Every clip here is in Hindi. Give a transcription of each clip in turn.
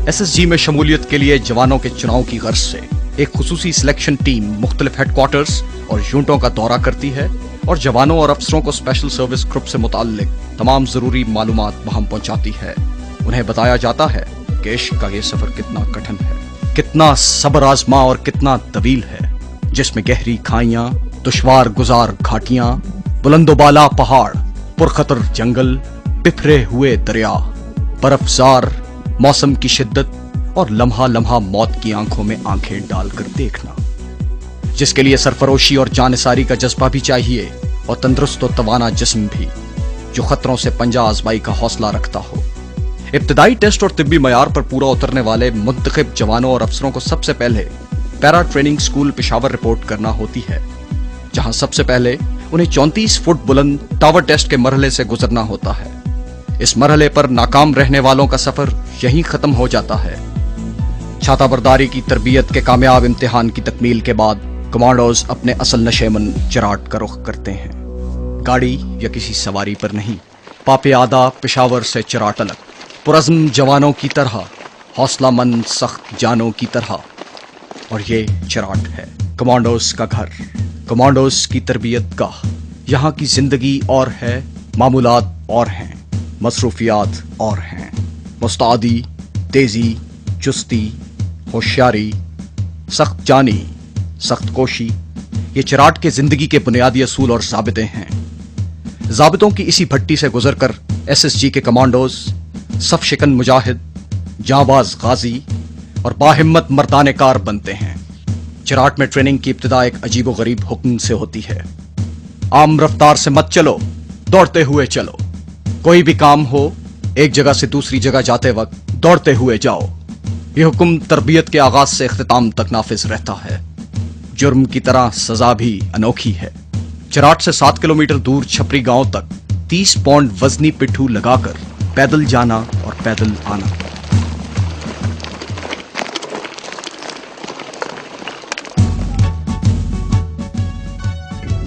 एसएसजी में शमूलियत के लिए जवानों के चुनाव की गर्ज से एक खुसूसी सिलेक्शन टीम मुख्तलिफ हेडक्वार्टर्स और यूनिटों का दौरा करती है और जवानों और अफसरों को स्पेशल सर्विस ग्रुप से मुताल्लिक तमाम जरूरी मालूमात वहां पहुंचाती है। उन्हें बताया जाता है कि इश्क का ये सफर कितना कठिन है, कितना सब्र आजमा और कितना तवील है, जिसमें गहरी खाइयां, दुश्वार गुजार घाटियां, बुलंदोबाला पहाड़, पुरखतर जंगल, बिखरे हुए दरिया, बर्फजार मौसम की शिद्दत और लम्हा लम्हा मौत की आंखों में आंखें डालकर देखना, जिसके लिए सरफरोशी और जानिसारी का जज्बा भी चाहिए और तंदुरुस्त और तवाना जिस्म भी, जो खतरों से पंजा आजमाई का हौसला रखता हो। इब्तदाई टेस्ट और तिब्बी मयार पर पूरा उतरने वाले मुंतखब जवानों और अफसरों को सबसे पहले para training school Peshawar report करना होती है, जहां सबसे पहले उन्हें 34 फुट बुलंद टावर टेस्ट के मरहले से गुजरना होता है। इस मरहले पर नाकाम रहने वालों का सफर यहीं खत्म हो जाता है। छाताबरदारी की तरबियत के कामयाब इम्तिहान की तकमील के बाद कमांडोज अपने असल नशेमन चराट का रुख करते हैं। गाड़ी या किसी सवारी पर नहीं, पापे आदा पेशावर से चराट अलग, पुरज़्म जवानों की तरह, हौसलामंद सख्त जानों की तरह। और ये चराट है कमांडोज का घर, कमांडोज की तरबियत गाह। यहाँ की जिंदगी और है, मामूलात और हैं, मसरूफियात और हैं। मुस्तादी, तेजी, चुस्ती, होशियारी, सख्त जानी, सख्त कोशी, ये चराट के जिंदगी के बुनियादी असूल और ज़ाबिते हैं। ज़ाबितों की इसी भट्टी से गुजरकर एसएसजी के कमांडोज सफ शिकन मुजाहिद, जांबाज गाजी और बाहिम्मत मर्दाने कार बनते हैं। चराट में ट्रेनिंग की इब्तिदा एक अजीबो गरीब हुक्म से होती है। आम रफ्तार से मत चलो, दौड़ते हुए चलो। कोई भी काम हो, एक जगह से दूसरी जगह जाते वक्त दौड़ते हुए जाओ। यह हुक्म तरबियत के आगाज से इख्तिताम तक नाफिज रहता है। जुर्म की तरह सजा भी अनोखी है। चराट से 7 किलोमीटर दूर छपरी गांव तक 30 पौंड वजनी पिट्ठू लगाकर पैदल जाना और पैदल आना।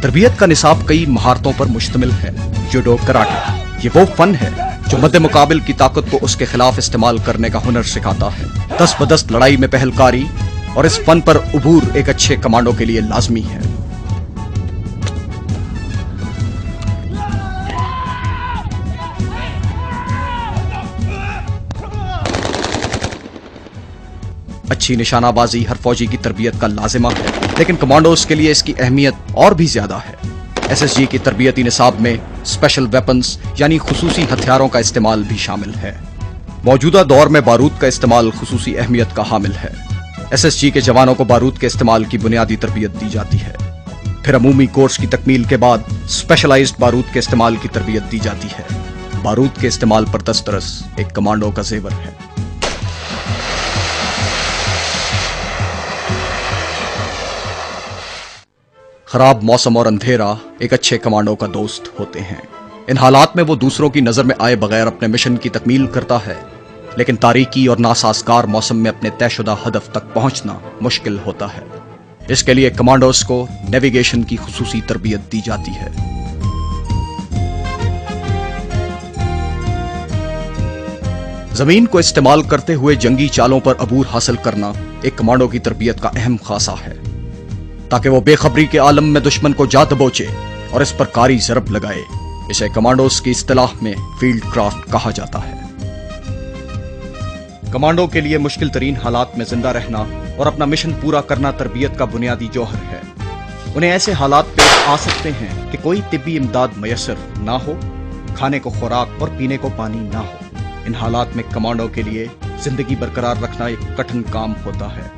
तरबियत का निसाब कई महारतों पर मुश्तमिल है। जुडो, कराटे, ये वो फन है जो मद्दे मुकाबिल की ताकत को उसके खिलाफ इस्तेमाल करने का हुनर सिखाता है। दस्त बदस्त लड़ाई में पहलकारी और इस फन पर उबूर एक अच्छे कमांडो के लिए लाजमी है। अच्छी निशानाबाजी हर फौजी की तरबियत का लाजिमा है, लेकिन कमांडोज के लिए इसकी अहमियत और भी ज्यादा है। एसएसजी की तरबियती निसाब में स्पेशल वेपन्स यानी खुसूसी हथियारों का इस्तेमाल भी शामिल है। मौजूदा दौर में बारूद का इस्तेमाल खुसूसी अहमियत का हामिल है। एसएसजी के जवानों को बारूद के इस्तेमाल की बुनियादी तरबियत दी जाती है। फिर अमूमी कोर्स की तकमील के बाद स्पेशलाइज्ड बारूद के इस्तेमाल की तरबियत दी जाती है। बारूद के इस्तेमाल पर दस्तरस एक कमांडो का जेवर है। खराब मौसम और अंधेरा एक अच्छे कमांडो का दोस्त होते हैं। इन हालात में वो दूसरों की नजर में आए बगैर अपने मिशन की तकमील करता है, लेकिन तारीकी और नासाजगार मौसम में अपने तयशुदा हदफ तक पहुंचना मुश्किल होता है। इसके लिए कमांडोज को नेविगेशन की खुसूसी तरबियत दी जाती है। जमीन को इस्तेमाल करते हुए जंगी चालों पर अबूर हासिल करना एक कमांडो की तरबियत का अहम खासा है, ताकि वो बेखबरी के आलम में दुश्मन को जा दबोचे और इस पर कारी ज़रब लगाए। इसे कमांडोज की इस्तिलाह में फील्ड क्राफ्ट कहा जाता है। कमांडो के लिए मुश्किल तरीन हालात में जिंदा रहना और अपना मिशन पूरा करना तरबियत का बुनियादी जौहर है। उन्हें ऐसे हालात पेश आ सकते हैं कि कोई तिब्बी इमदाद मयसर ना हो, खाने को खुराक और पीने को पानी ना हो। इन हालात में कमांडो के लिए जिंदगी बरकरार रखना एक कठिन काम होता है।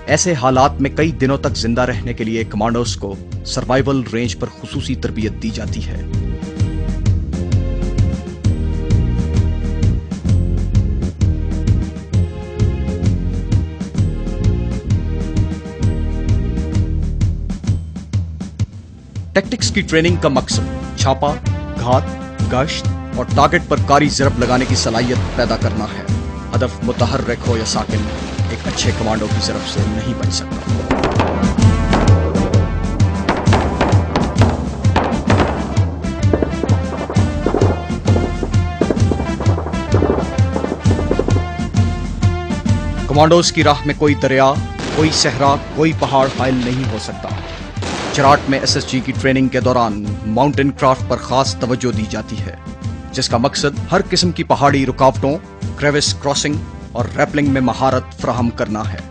ऐसे हालात में कई दिनों तक जिंदा रहने के लिए कमांडोज को सर्वाइवल रेंज पर खुसूसी तरबियत दी जाती है। टेक्टिक्स की ट्रेनिंग का मकसद छापा, घात, गश्त और टारगेट पर कारी ज़रब लगाने की सलाहियत पैदा करना है। हदफ मुतहर्रिक हो या साकिन, एक अच्छे कमांडो की ज़रब से नहीं बच सकता। कमांडोज की राह में कोई दरिया, कोई सहरा, कोई पहाड़ हायल नहीं हो सकता। चराट में एसएसजी की ट्रेनिंग के दौरान माउंटेन क्राफ्ट पर खास तवज्जो दी जाती है, जिसका मकसद हर किस्म की पहाड़ी रुकावटों, क्रेविस क्रॉसिंग और रैपलिंग में महारत फराहम करना है।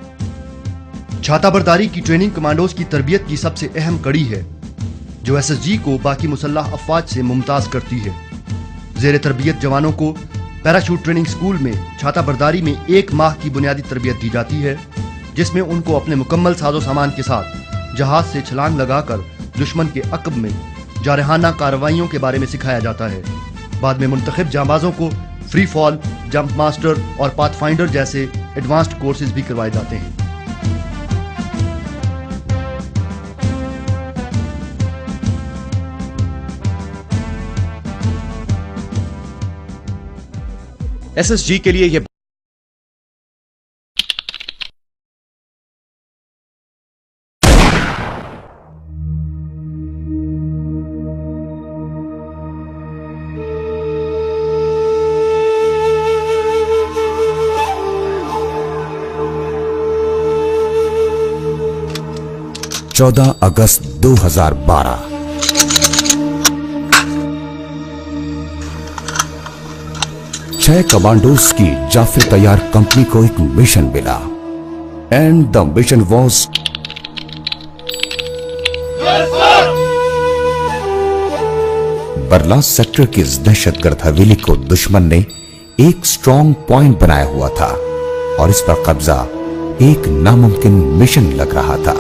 छाताबरदारी की ट्रेनिंग कमांडोज की तरबियत की सबसे अहम कड़ी है, जो एसएसजी को बाकी मुसल्लह अफवाज से मुमताज करती है। जेर तरबियत जवानों को पैराशूट ट्रेनिंग स्कूल में छाताबरदारी में 1 माह की बुनियादी तरबियत दी जाती है, जिसमें उनको अपने मुकम्मल साजो सामान के साथ जहाज से छलांग लगाकर दुश्मन के अक़ब में जारहाना कार्रवाइयों के बारे में सिखाया जाता है। बाद में मुंतखब जांबाजों को फ्री फॉल, जंप मास्टर और पाथफाइंडर जैसे एडवांस्ड कोर्सेज भी करवाए जाते हैं। एसएसजी के लिए यह अगस्त 2012 6 कमांडोज की जाफर तैयार कंपनी को एक मिशन मिला and the mission was Barla sector की इस दहशतगर्द हवेली को दुश्मन ने एक स्ट्रॉन्ग पॉइंट बनाया हुआ था और इस पर कब्जा एक नामुमकिन मिशन लग रहा था।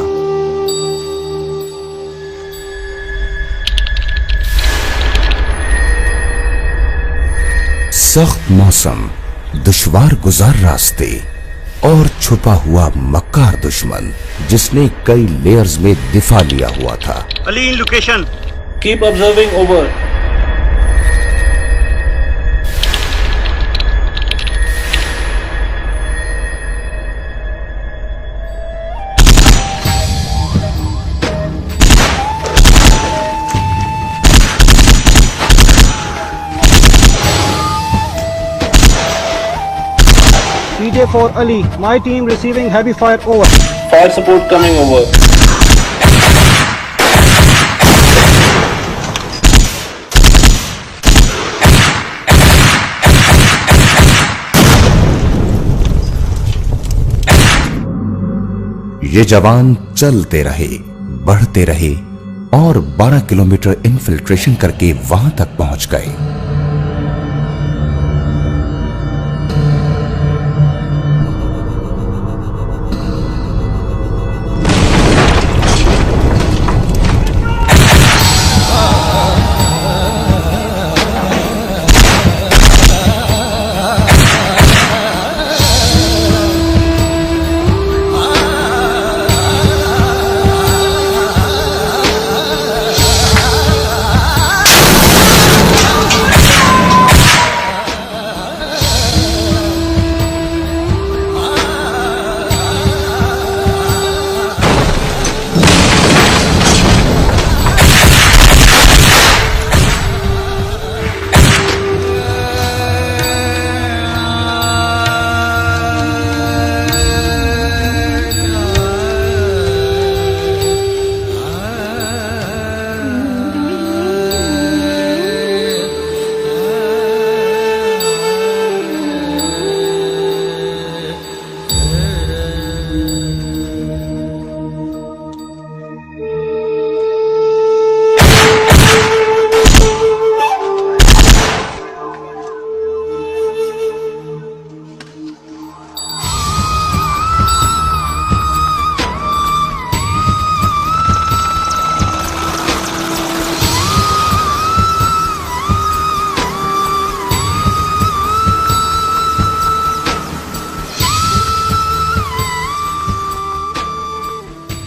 सख्त मौसम, दुश्वार गुजार रास्ते और छुपा हुआ मक्कार दुश्मन जिसने कई लेयर्स में दिफा लिया हुआ था। Ali in location, keep observing, over. DJ for Ali, my team receiving heavy fire, over. Fire support coming, over. ये जवान चलते रहे, बढ़ते रहे और 12 किलोमीटर इन्फिल्ट्रेशन करके वहां तक पहुंच गए।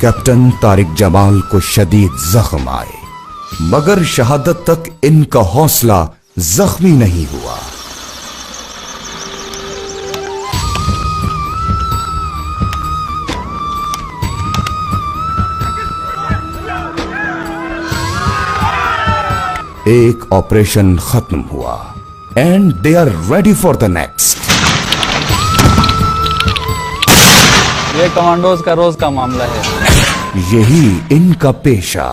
कैप्टन तारिक जमाल को शदीद जख्म आए, मगर शहादत तक इनका हौसला जख्मी नहीं हुआ। एक ऑपरेशन खत्म हुआ and they are ready for the next. ये कमांडोज का रोज का मामला है। यही इनका पेशा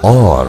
और